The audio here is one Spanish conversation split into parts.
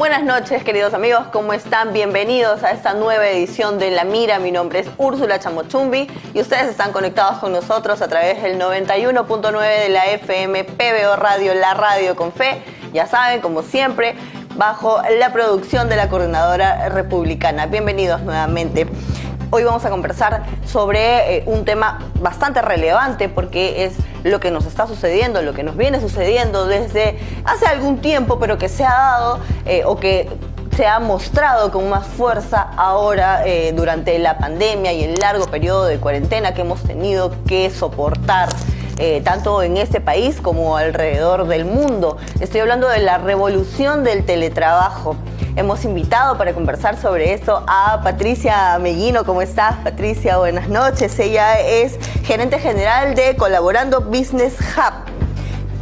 Buenas noches, queridos amigos, ¿cómo están? Bienvenidos a esta nueva edición de La Mira. Mi nombre es Úrsula Chamochumbi y ustedes están conectados con nosotros a través del 91.9 de la FM PBO Radio, la radio con fe. Ya saben, como siempre, bajo la producción de la Coordinadora Republicana. Bienvenidos nuevamente. Hoy vamos a conversar sobre un tema bastante relevante porque es lo que nos está sucediendo, lo que nos viene sucediendo desde hace algún tiempo, pero que se ha dado o que se ha mostrado con más fuerza ahora durante la pandemia y el largo periodo de cuarentena que hemos tenido que soportar. Tanto en este país como alrededor del mundo. Estoy hablando de la revolución del teletrabajo. Hemos invitado para conversar sobre esto a Patricia Meguino. ¿Cómo estás, Patricia? Buenas noches. Ella es gerente general de Colaborando Business Hub.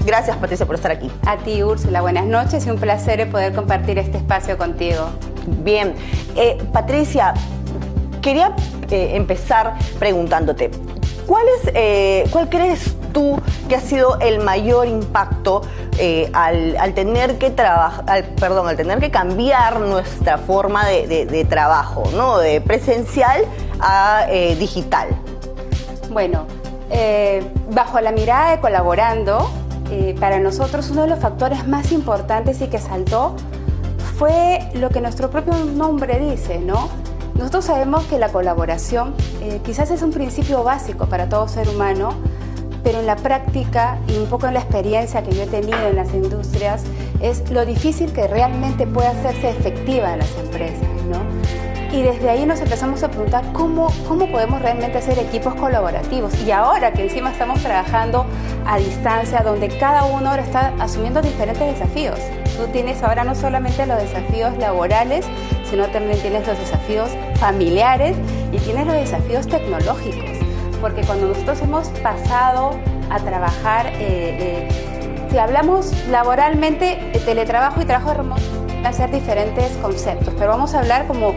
Gracias, Patricia, por estar aquí. A ti, Úrsula. Buenas noches y un placer poder compartir este espacio contigo. Bien. Patricia, quería empezar preguntando,te ¿cuál crees tú que ha sido el mayor impacto al tener que al tener que cambiar nuestra forma de trabajo, ¿no? De presencial a digital? Bueno, bajo la mirada de Colaborando, para nosotros uno de los factores más importantes y que saltó fue lo que nuestro propio nombre dice, ¿no? Nosotros sabemos que la colaboración quizás es un principio básico para todo ser humano, pero en la práctica y un poco en la experiencia que yo he tenido en las industrias es lo difícil que realmente puede hacerse efectiva en las empresas, ¿no? Y desde ahí nos empezamos a preguntar cómo podemos realmente hacer equipos colaborativos. Y ahora que encima estamos trabajando a distancia, donde cada uno ahora está asumiendo diferentes desafíos. Tú tienes ahora no solamente los desafíos laborales, sino también tienes los desafíos familiares y tienes los desafíos tecnológicos. Porque cuando nosotros hemos pasado a trabajar, si hablamos laboralmente, teletrabajo y trabajo remoto van a ser diferentes conceptos, pero vamos a hablar como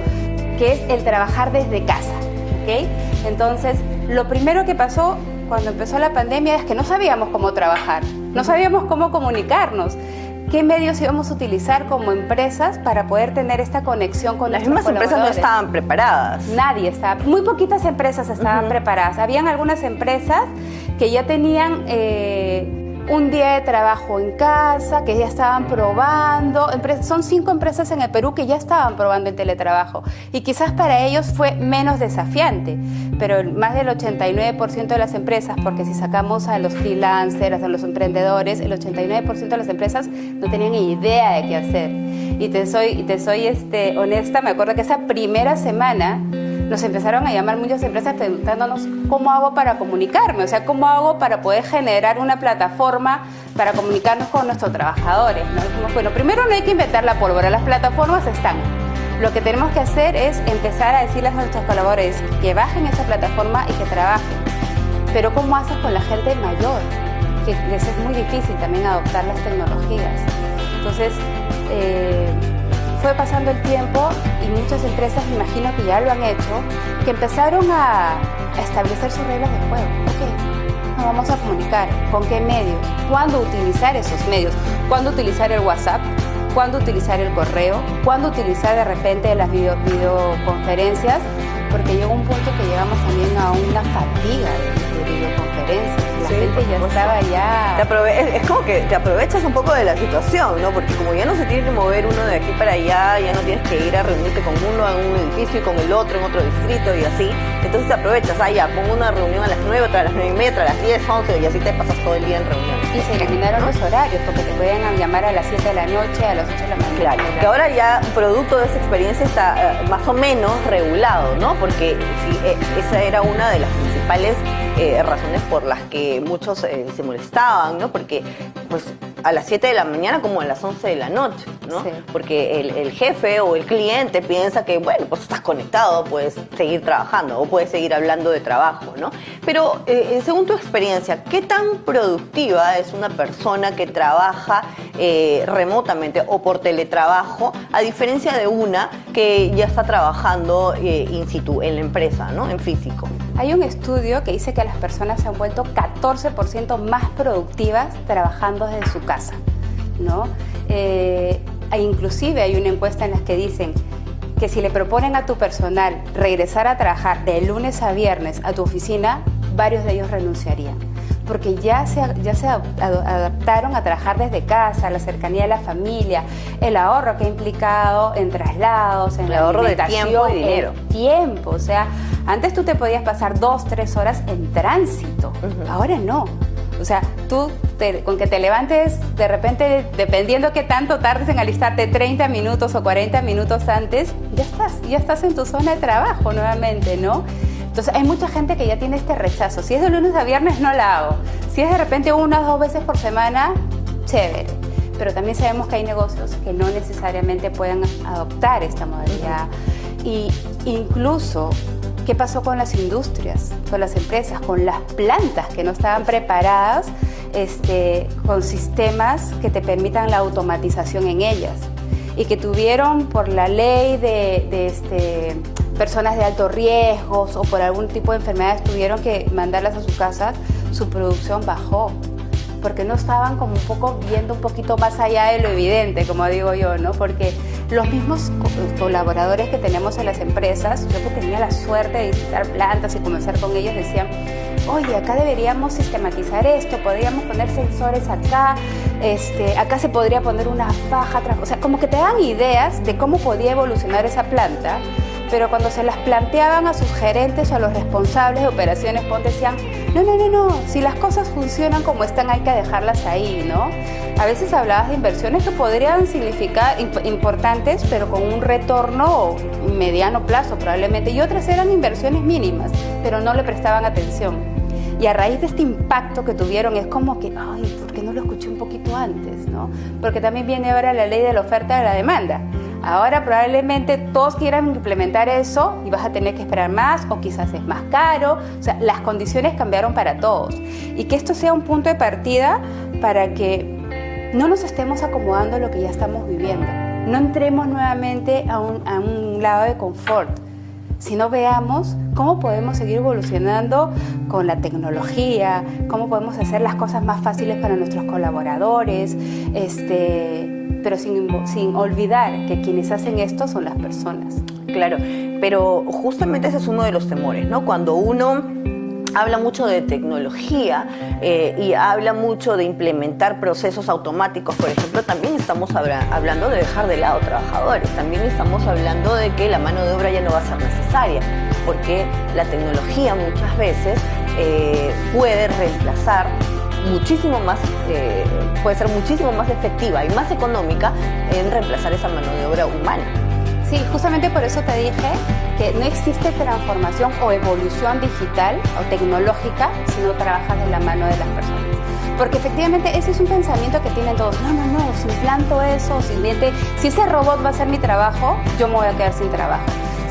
que es el trabajar desde casa, ¿ok? Entonces, lo primero que pasó cuando empezó la pandemia es que no sabíamos cómo trabajar, no sabíamos cómo comunicarnos. ¿Qué medios íbamos a utilizar como empresas para poder tener esta conexión con nuestros colaboradores? Las mismas empresas no estaban preparadas. Nadie estaba, muy poquitas empresas estaban preparadas. Habían algunas empresas que ya tenían un día de trabajo en casa, que ya estaban probando. Son 5 empresas en el Perú que ya estaban probando el teletrabajo y quizás para ellos fue menos desafiante, pero más del 89% de las empresas, porque si sacamos a los freelancers, a los emprendedores, el 89% de las empresas no tenían ni idea de qué hacer. Y te soy honesta, me acuerdo que esa primera semana nos empezaron a llamar muchas empresas preguntándonos cómo hago para comunicarme, o sea, cómo hago para poder generar una plataforma para comunicarnos con nuestros trabajadores, ¿no? Dijimos, bueno, primero no hay que inventar la pólvora, las plataformas están. Lo que tenemos que hacer es empezar a decirles a nuestros colaboradores que bajen esa plataforma y que trabajen. Pero ¿cómo haces con la gente mayor? Que les es muy difícil también adoptar las tecnologías. Entonces, fue pasando el tiempo y muchas empresas, me imagino que ya lo han hecho, que empezaron a establecer sus reglas de juego. Ok, nos vamos a comunicar. ¿Con qué medio? ¿Cuándo utilizar esos medios? ¿Cuándo utilizar el WhatsApp? ¿Cuándo utilizar el correo? ¿Cuándo utilizar de repente las videoconferencias? Porque llegó un punto que llegamos también a una fatiga de videoconferencias. La gente ya estaba ya... Es como que te aprovechas un poco de la situación, ¿no? Porque como ya no se tiene que mover uno de aquí para allá, ya no tienes que ir a reunirte con uno en un edificio y con el otro en otro distrito y así. Entonces te aprovechas, ya pongo una reunión a las 9, otra a las 9:30, otra a las 10, 11 y así te pasas todo el día en reuniones. Y se eliminaron los horarios, porque te pueden llamar a las 7 de la noche, a las 8 de la mañana. Claro, que ahora ya producto de esa experiencia está más o menos regulado, ¿no? Porque sí, esa era una de las principales razones por las que muchos se molestaban, ¿no? Porque pues a las 7 de la mañana como a las 11 de la noche, ¿no? Sí. Porque el jefe o el cliente piensa que, bueno, pues estás conectado, puedes seguir trabajando o puedes seguir hablando de trabajo, ¿no? Pero según tu experiencia, ¿qué tan productiva es una persona que trabaja remotamente o por teletrabajo, a diferencia de una que ya está trabajando in situ, en la empresa, ¿no? En físico? Hay un estudio que dice que las personas se han vuelto 14% más productivas trabajando desde su casa, ¿no? inclusive hay una encuesta en la que dicen que si le proponen a tu personal regresar a trabajar de lunes a viernes a tu oficina, varios de ellos renunciarían, porque ya se adaptaron a trabajar desde casa, la cercanía de la familia, el ahorro que ha implicado en traslados, en el la ahorro de alimentación, tiempo y dinero. Tiempo, o sea, antes tú te podías pasar 2-3 horas en tránsito, ahora no. O sea, tú con que te levantes de repente, dependiendo qué tanto tardes en alistarte, 30 minutos o 40 minutos antes, ya estás en tu zona de trabajo nuevamente, ¿no? Entonces hay mucha gente que ya tiene este rechazo. Si es de lunes a viernes, no la hago. Si es de repente 1 o 2 veces por semana, chévere. Pero también sabemos que hay negocios que no necesariamente puedan adoptar esta modalidad. Y incluso, ¿qué pasó con las industrias, con las empresas, con las plantas que no estaban preparadas con sistemas que te permitan la automatización en ellas? Y que tuvieron, por la ley de personas de alto riesgo o por algún tipo de enfermedades, tuvieron que mandarlas a sus casas, su producción bajó, porque no estaban como un poco viendo un poquito más allá de lo evidente, como digo yo, ¿no? Porque los mismos colaboradores que tenemos en las empresas, yo que tenía la suerte de visitar plantas y conversar con ellos, decían, oye, acá deberíamos sistematizar esto, podríamos poner sensores acá, acá se podría poner una faja, o sea, como que te dan ideas de cómo podía evolucionar esa planta, pero cuando se las planteaban a sus gerentes o a los responsables de operaciones, decían, no, si las cosas funcionan como están hay que dejarlas ahí, ¿no? A veces hablabas de inversiones que podrían significar importantes, pero con un retorno mediano plazo probablemente, y otras eran inversiones mínimas, pero no le prestaban atención. Y a raíz de este impacto que tuvieron es como que, ay, ¿por qué no lo escuché un poquito antes, no? Porque también viene ahora la ley de la oferta y de la demanda. Ahora probablemente todos quieran implementar eso y vas a tener que esperar más o quizás es más caro. O sea, las condiciones cambiaron para todos. Y que esto sea un punto de partida para que no nos estemos acomodando a lo que ya estamos viviendo. No entremos nuevamente a un lado de confort, sino veamos cómo podemos seguir evolucionando con la tecnología, cómo podemos hacer las cosas más fáciles para nuestros colaboradores, pero sin olvidar que quienes hacen esto son las personas. Claro, pero justamente ese es uno de los temores, ¿no? Cuando uno habla mucho de tecnología y habla mucho de implementar procesos automáticos, por ejemplo, también estamos hablando de dejar de lado trabajadores, también estamos hablando de que la mano de obra ya no va a ser necesaria, porque la tecnología muchas veces puede reemplazar muchísimo más, puede ser muchísimo más efectiva y más económica en reemplazar esa mano de obra humana. Sí, justamente por eso te dije que no existe transformación o evolución digital o tecnológica si no trabajas de la mano de las personas. Porque efectivamente ese es un pensamiento que tienen todos. No, si implanto eso, si ese robot va a hacer mi trabajo, yo me voy a quedar sin trabajo.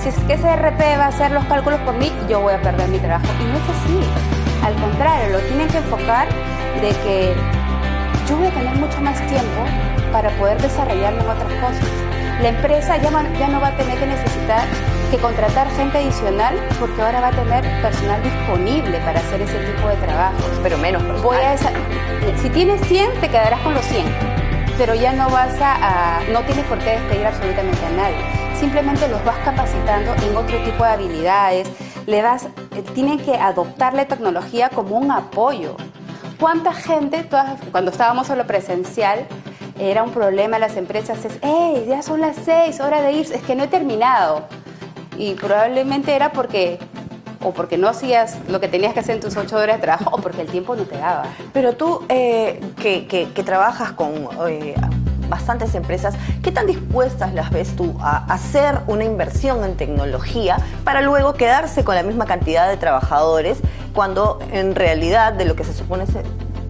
Si es que ese RP va a hacer los cálculos por mí, yo voy a perder mi trabajo. Y no es así. Al contrario, lo tienen que enfocar de que yo voy a tener mucho más tiempo para poder desarrollarme en otras cosas. La empresa ya no va a tener que necesitar que contratar gente adicional porque ahora va a tener personal disponible para hacer ese tipo de trabajos. Pero menos personal. Si tienes 100, te quedarás con los 100, pero ya no no tienes por qué despedir absolutamente a nadie. Simplemente los vas capacitando en otro tipo de habilidades, tienen que adoptar la tecnología como un apoyo. ¿Cuánta gente, cuando estábamos en lo presencial, era un problema en las empresas? ¡Hey, ya son las 6, hora de irse! Es que no he terminado. Y probablemente era porque no hacías lo que tenías que hacer en tus 8 horas de trabajo o porque el tiempo no te daba. Pero tú, que trabajas con bastantes empresas, ¿qué tan dispuestas las ves tú a hacer una inversión en tecnología para luego quedarse con la misma cantidad de trabajadores cuando en realidad de lo que se supone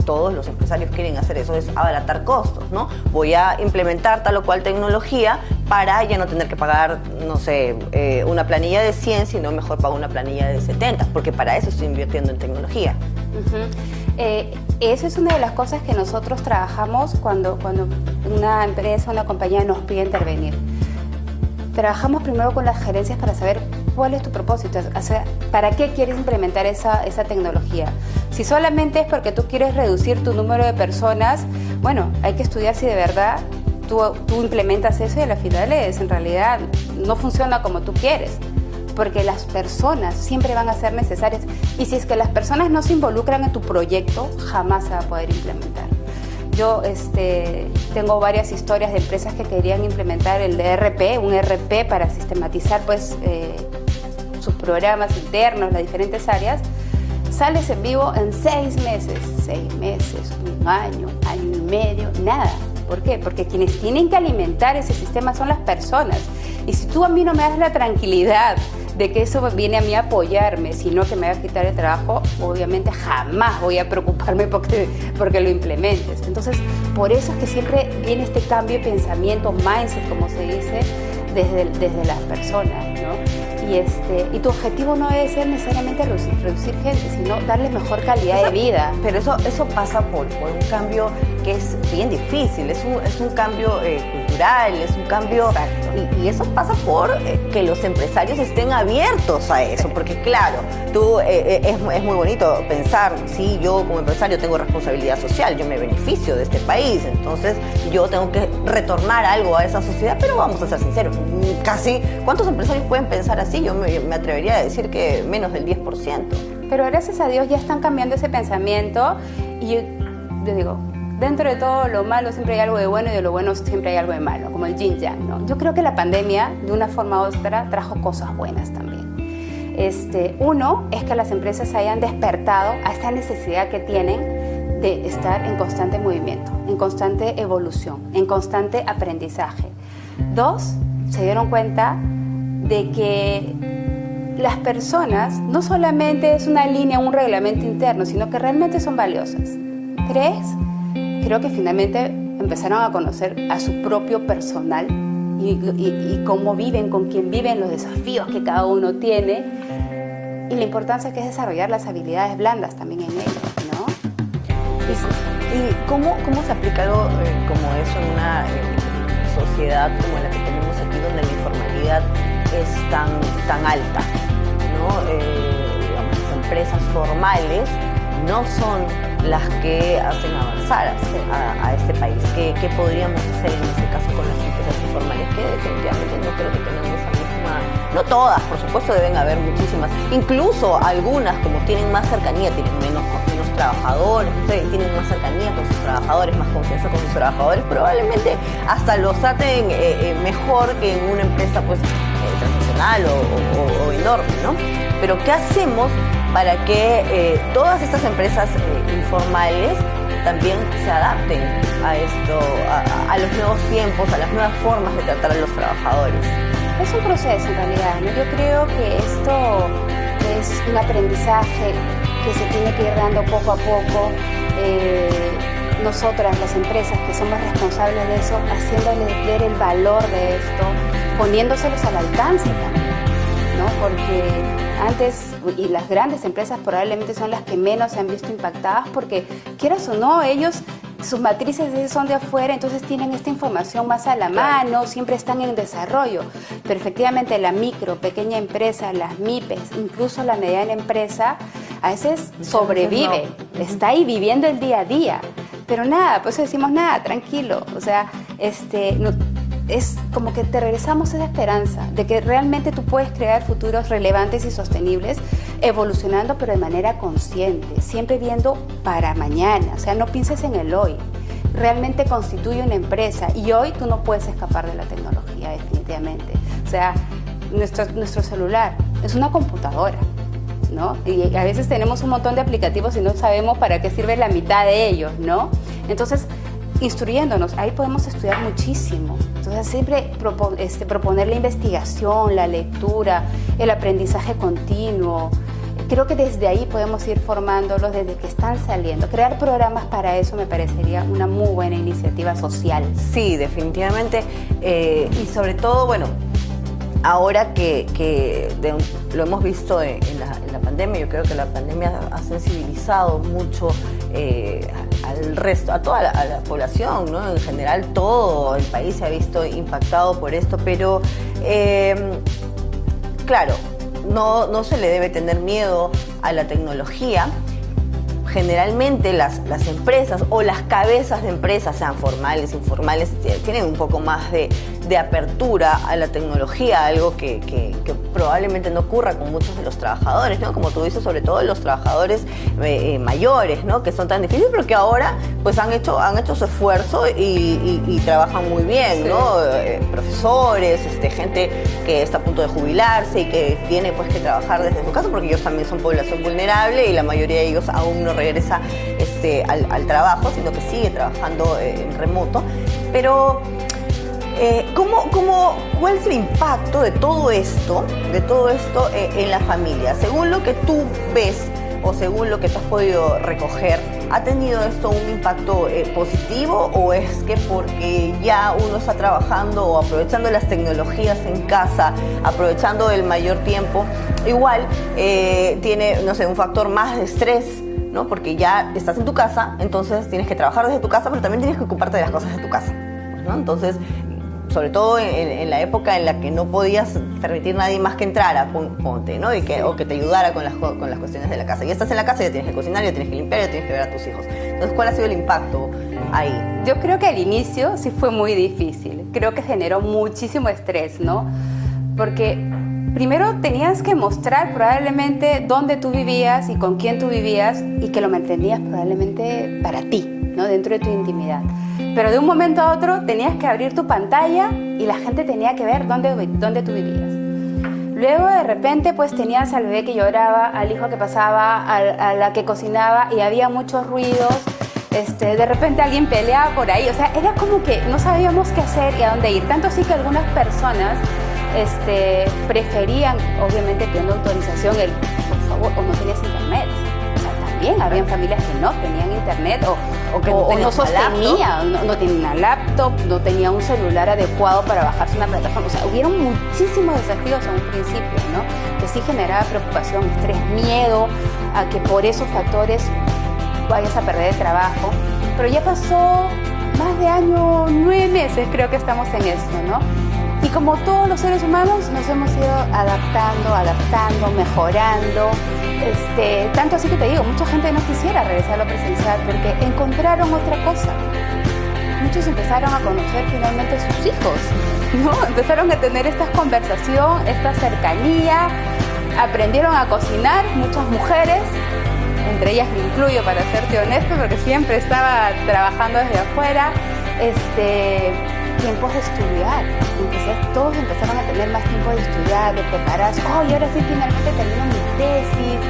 todos los empresarios quieren hacer eso es abaratar costos, ¿no? Voy a implementar tal o cual tecnología para ya no tener que pagar, no sé, una planilla de 100, sino mejor pago una planilla de 70, porque para eso estoy invirtiendo en tecnología. Eso es una de las cosas que nosotros trabajamos cuando una empresa, una compañía nos pide intervenir. Trabajamos primero con las gerencias para saber cuál es tu propósito, o sea, para qué quieres implementar esa tecnología. Si solamente es porque tú quieres reducir tu número de personas, bueno, hay que estudiar si de verdad tú implementas eso y a la final en realidad no funciona como tú quieres, porque las personas siempre van a ser necesarias, y si es que las personas no se involucran en tu proyecto, jamás se va a poder implementar. Yo tengo varias historias de empresas que querían implementar el ERP, un ERP para sistematizar pues, sus programas internos, las diferentes áreas. Sales en vivo en 6 meses, 1 año, año y medio, nada. ¿Por qué? Porque quienes tienen que alimentar ese sistema son las personas. Y si tú a mí no me das la tranquilidad de que eso viene a mí a apoyarme, sino que me va a quitar el trabajo, obviamente jamás voy a preocuparme porque lo implementes. Entonces, por eso es que siempre viene este cambio de pensamiento, mindset, como se dice, desde las personas, ¿no? Y tu objetivo no debe ser necesariamente reducir gente, sino darle mejor calidad de vida. Pero eso pasa por un cambio que es bien difícil, es un cambio cultural, es un cambio... Y eso pasa por que los empresarios estén abiertos a eso, porque claro, es muy bonito pensar, sí, yo como empresario tengo responsabilidad social, yo me beneficio de este país, entonces yo tengo que retornar algo a esa sociedad, pero vamos a ser sinceros, casi, ¿cuántos empresarios pueden pensar así? Yo me atrevería a decir que menos del 10%. Pero gracias a Dios ya están cambiando ese pensamiento, y yo digo, dentro de todo lo malo siempre hay algo de bueno, y de lo bueno siempre hay algo de malo, como el yin yang, ¿no? Yo creo que la pandemia, de una forma u otra, trajo cosas buenas también. Uno es que las empresas hayan despertado a esta necesidad que tienen de estar en constante movimiento, en constante evolución, en constante aprendizaje. 2, se dieron cuenta de que las personas no solamente es una línea, un reglamento interno, sino que realmente son valiosas. 3, creo que finalmente empezaron a conocer a su propio personal y cómo viven, con quién viven, los desafíos que cada uno tiene, y la importancia que es desarrollar las habilidades blandas también en ellos, ¿no? ¿Y cómo se aplica algo como eso en una sociedad como la que tenemos aquí, donde la informalidad es tan alta, ¿no? Digamos, las empresas formales no son las que hacen avanzar a este país. ¿Qué podríamos hacer en ese caso con las empresas informales? Que definitivamente no creo que tengan esa misma... No todas, por supuesto, deben haber muchísimas. Incluso algunas, como tienen más cercanía, tienen menos trabajadores, tienen más cercanía con sus trabajadores, más confianza con sus trabajadores, probablemente hasta los traten mejor que en una empresa pues tradicional o enorme, ¿no? Pero ¿qué hacemos para que todas estas empresas informales también se adapten a esto, a los nuevos tiempos, a las nuevas formas de tratar a los trabajadores? Es un proceso en realidad, ¿no? Yo creo que esto es un aprendizaje que se tiene que ir dando poco a poco. Nosotras, las empresas que somos responsables de eso, haciéndoles ver el valor de esto, poniéndoselos al alcance también, ¿no? Porque antes, y las grandes empresas probablemente son las que menos se han visto impactadas, porque quieras o no, ellos, sus matrices son de afuera, entonces tienen esta información más a la mano, siempre están en desarrollo. Pero efectivamente la micro, pequeña empresa, las MIPES, incluso la mediana empresa, a veces sobrevive, está ahí viviendo el día a día. Pero nada, pues decimos nada, tranquilo. O sea, no, es como que te regresamos esa esperanza de que realmente tú puedes crear futuros relevantes y sostenibles, evolucionando pero de manera consciente, siempre viendo para mañana. O sea, no pienses en el hoy. Realmente constituye una empresa, y hoy tú no puedes escapar de la tecnología, definitivamente. O sea, nuestro celular es una computadora, ¿no? Y a veces tenemos un montón de aplicativos y no sabemos para qué sirve la mitad de ellos, ¿no? Entonces, instruyéndonos, ahí podemos estudiar muchísimo. Entonces, siempre proponer la investigación, la lectura, el aprendizaje continuo. Creo que desde ahí podemos ir formándolos desde que están saliendo. Crear programas para eso me parecería una muy buena iniciativa social. Sí, definitivamente. Y sobre todo, bueno, ahora que lo hemos visto en la pandemia, yo creo que la pandemia ha sensibilizado mucho al resto, a toda la población, ¿no? En general, todo el país se ha visto impactado por esto, pero claro, no se le debe tener miedo a la tecnología. generalmente las empresas o las cabezas de empresas, sean formales, informales, tienen un poco más de apertura a la tecnología, algo que probablemente no ocurra con muchos de los trabajadores, ¿no? Como tú dices, sobre todo los trabajadores mayores, ¿no? Que son tan difíciles, pero que ahora pues han hecho su esfuerzo y trabajan muy bien, ¿no? Profesores, gente que está a punto de jubilarse y que tiene pues que trabajar desde su casa, porque ellos también son población vulnerable y la mayoría de ellos aún no regresa al trabajo, sino que sigue trabajando en remoto. Pero ¿cuál es el impacto de todo esto en la familia? Según lo que tú ves o según lo que tú has podido recoger, ¿ha tenido esto un impacto positivo o es que porque ya uno está trabajando o aprovechando las tecnologías en casa, aprovechando el mayor tiempo, igual tiene, no sé, un factor más de estrés, ¿no? Porque ya estás en tu casa, entonces tienes que trabajar desde tu casa, pero también tienes que ocuparte de las cosas de tu casa, ¿no? Entonces, sobre todo en la época en la que no podías permitir a nadie más que entrara, ponte, ¿no? O que te ayudara con las cuestiones de la casa. Ya estás en la casa, ya tienes que cocinar, ya tienes que limpiar, ya tienes que ver a tus hijos. Entonces, ¿cuál ha sido el impacto ahí? Yo creo que al inicio sí fue muy difícil. Creo que generó muchísimo estrés, ¿no? Porque primero tenías que mostrar probablemente dónde tú vivías y con quién tú vivías y que lo mantenías probablemente para ti, ¿no? Dentro de tu intimidad. Pero de un momento a otro tenías que abrir tu pantalla y la gente tenía que ver dónde tú vivías. Luego de repente pues tenías al bebé que lloraba, al hijo que pasaba, a la que cocinaba y había muchos ruidos. De repente alguien peleaba por ahí, o sea, era como que no sabíamos qué hacer y a dónde ir. Tanto así que algunas personas preferían, obviamente pidiendo autorización, por favor, o no tenías internet. También habían familias que no tenían internet o no sostenían, no tenían una laptop, no tenía un celular adecuado para bajarse una plataforma. O sea, hubieron muchísimos desafíos a un principio, ¿no? Que sí generaba preocupación, estrés, miedo a que por esos factores vayas a perder el trabajo. Pero ya pasó más de año, 9 meses creo que estamos en esto, ¿no? Y como todos los seres humanos nos hemos ido adaptando, mejorando. Tanto así que te digo, mucha gente no quisiera regresar a lo presencial porque encontraron otra cosa. Muchos empezaron a conocer finalmente a sus hijos, ¿no? Empezaron a tener esta conversación, esta cercanía, aprendieron a cocinar, muchas mujeres, entre ellas me incluyo para serte honesto, porque siempre estaba trabajando desde afuera, tiempos de estudiar. Entonces todos empezaron a tener más tiempo de estudiar, de prepararse. Y ahora sí finalmente termino mi tesis,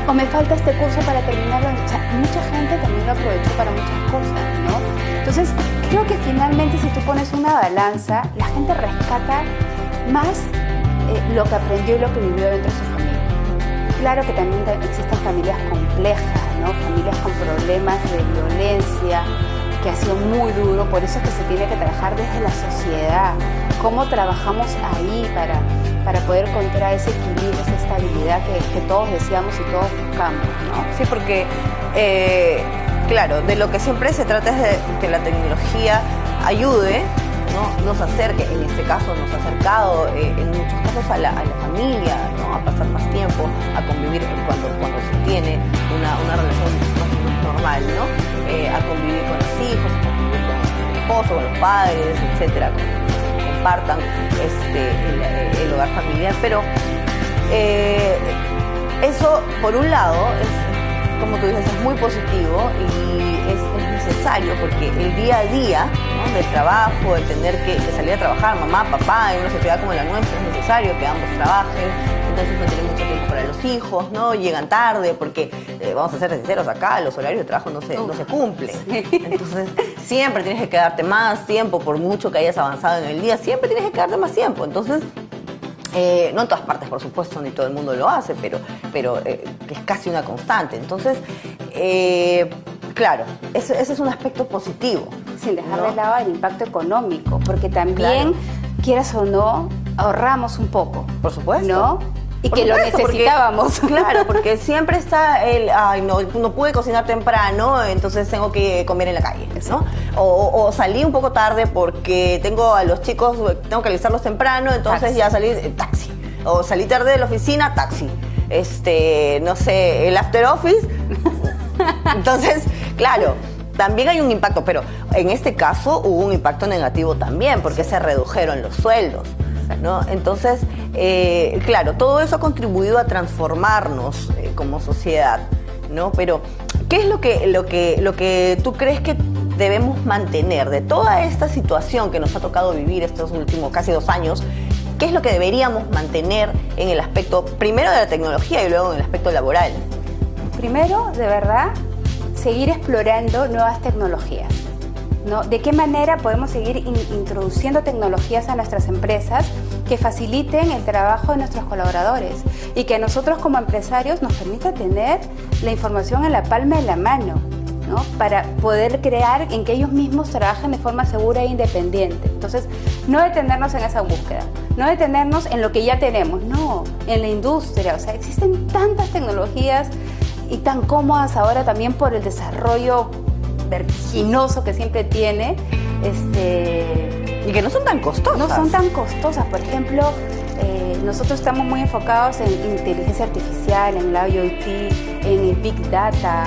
o me falta este curso para terminarlo. O sea, mucha gente también lo aprovechó para muchas cosas, ¿no? Entonces creo que finalmente si tú pones una balanza, la gente rescata más lo que aprendió y lo que vivió dentro de su familia. Claro que también existen familias complejas, ¿no? Familias con problemas de violencia, que ha sido muy duro, por eso es que se tiene que trabajar desde la sociedad. ¿Cómo trabajamos ahí para poder encontrar ese equilibrio, esa estabilidad que todos deseamos y todos buscamos, ¿no? Sí, porque, claro, de lo que siempre se trata es de que la tecnología ayude, ¿no? Nos acerque, en este caso nos ha acercado en muchos casos a la familia, ¿no? A pasar más tiempo, a convivir cuando se tiene una relación más normal, ¿no? A convivir con los hijos, a convivir con el esposo, con los padres, etcétera, que compartan el hogar familiar. Pero eso, por un lado, es, como tú dices, es muy positivo y es necesario porque el día a día, ¿no? Del trabajo, el tener que salir a trabajar, mamá, papá, en una sociedad como la nuestra es necesario que ambos trabajen. Entonces no tienen mucho tiempo para los hijos, ¿no? Llegan tarde porque, vamos a ser sinceros, acá los horarios de trabajo no se cumplen. Sí. Entonces siempre tienes que quedarte más tiempo, por mucho que hayas avanzado en el día, siempre tienes que quedarte más tiempo. Entonces, no en todas partes, por supuesto, ni todo el mundo lo hace, pero es casi una constante. Entonces, claro, ese es un aspecto positivo. Sin dejar de lado el impacto económico, porque también, quieras o no, ahorramos un poco. Por supuesto. ¿No? Y que lo necesitábamos. Porque, claro, porque siempre está no pude cocinar temprano, entonces tengo que comer en la calle, ¿no? O salí un poco tarde porque tengo a los chicos, tengo que alistarlos temprano, entonces taxi. Ya salí taxi. O salí tarde de la oficina, taxi. No sé, el after office, Entonces, claro, también hay un impacto, pero en este caso hubo un impacto negativo también, porque se redujeron los sueldos, ¿no? Entonces, claro, todo eso ha contribuido a transformarnos como sociedad, ¿no? Pero, ¿qué es lo que tú crees que debemos mantener de toda esta situación que nos ha tocado vivir estos últimos casi 2 años? ¿Qué es lo que deberíamos mantener en el aspecto, primero de la tecnología y luego en el aspecto laboral? Primero, de verdad, seguir explorando nuevas tecnologías, ¿no? ¿De qué manera podemos seguir introduciendo tecnologías a nuestras empresas que faciliten el trabajo de nuestros colaboradores y que a nosotros como empresarios nos permita tener la información en la palma de la mano, ¿no? Para poder crear en que ellos mismos trabajen de forma segura e independiente? Entonces, no detenernos en esa búsqueda, no detenernos en lo que ya tenemos, no, en la industria. O sea, existen tantas tecnologías y tan cómodas ahora también por el desarrollo vertiginoso que siempre tiene, y que no son tan costosas. No son tan costosas. Por ejemplo, nosotros estamos muy enfocados en inteligencia artificial, en la IoT, en el Big Data,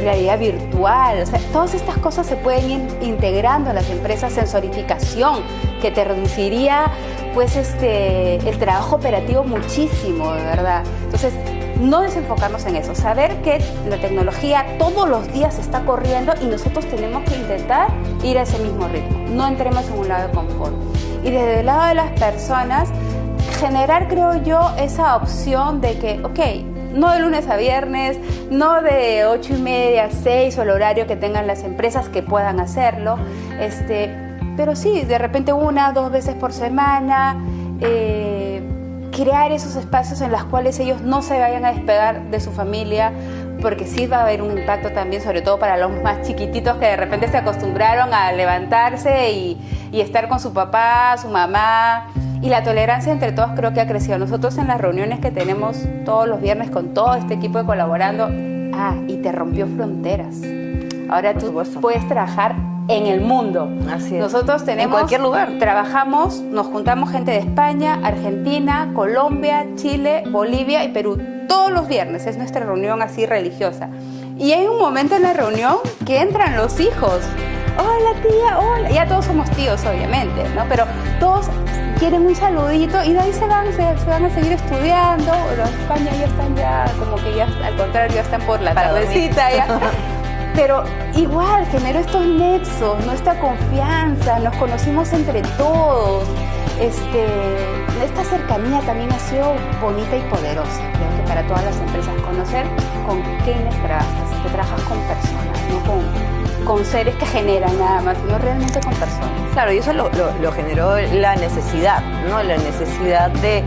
realidad virtual. O sea, todas estas cosas se pueden ir integrando a las empresas. Sensorificación, que te reduciría pues el trabajo operativo muchísimo, de verdad. Entonces, no desenfocarnos en eso, saber que la tecnología todos los días está corriendo y nosotros tenemos que intentar ir a ese mismo ritmo, no entremos en un lado de confort. Y desde el lado de las personas, generar, creo yo, esa opción de que, ok, no de lunes a viernes, no de 8:30 a 6 o el horario que tengan las empresas que puedan hacerlo, pero sí, de repente 1 o 2 veces por semana, crear esos espacios en los cuales ellos no se vayan a despegar de su familia, porque sí va a haber un impacto también, sobre todo para los más chiquititos que de repente se acostumbraron a levantarse y estar con su papá, su mamá. Y la tolerancia entre todos creo que ha crecido. Nosotros en las reuniones que tenemos todos los viernes con todo este equipo de colaborando, y te rompió fronteras. Ahora tú puedes trabajar en el mundo. Así es. Nosotros tenemos, en cualquier lugar. Trabajamos, nos juntamos gente de España, Argentina, Colombia, Chile, Bolivia y Perú. Todos los viernes es nuestra reunión así religiosa. Y hay un momento en la reunión que entran los hijos. Hola tía, hola. Ya todos somos tíos, obviamente, ¿no? Pero todos quieren un saludito y de ahí se van a seguir estudiando. Los de España ya están como que ya, al contrario, ya están por la tardecita ya. Pero igual generó estos nexos, ¿no? Esta confianza, nos conocimos entre todos. Esta cercanía también ha sido bonita y poderosa, creo que para todas las empresas, conocer con quiénes trabajas, que trabajas con personas, no con seres que generan nada más, sino realmente con personas. Claro, y eso lo generó la necesidad, ¿no? La necesidad de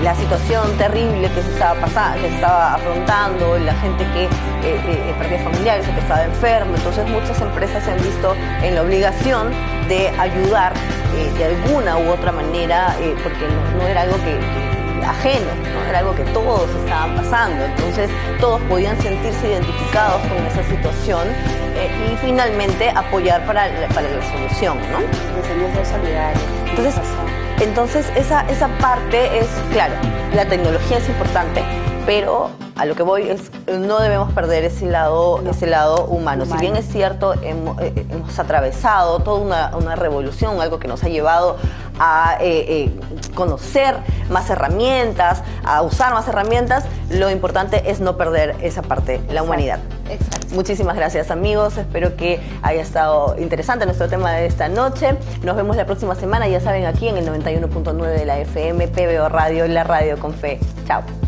la situación terrible que se estaba afrontando, la gente que perdía familiares, que estaba enfermo. Entonces muchas empresas se han visto en la obligación de ayudar de alguna u otra manera, porque no era algo que ajeno, ¿no? Era algo que todos estaban pasando. Entonces todos podían sentirse identificados con esa situación y finalmente apoyar para la solución, ¿no? Ser solidarios. Entonces esa parte es, claro, la tecnología es importante, pero a lo que voy es, no debemos perder ese lado humano. Si bien es cierto, hemos atravesado toda una revolución, algo que nos ha llevado a conocer más herramientas, a usar más herramientas, lo importante es no perder esa parte, la humanidad. Exacto. Muchísimas gracias, amigos. Espero que haya estado interesante nuestro tema de esta noche. Nos vemos la próxima semana, ya saben, aquí en el 91.9 de la FM, PBO Radio, la radio con fe. Chao.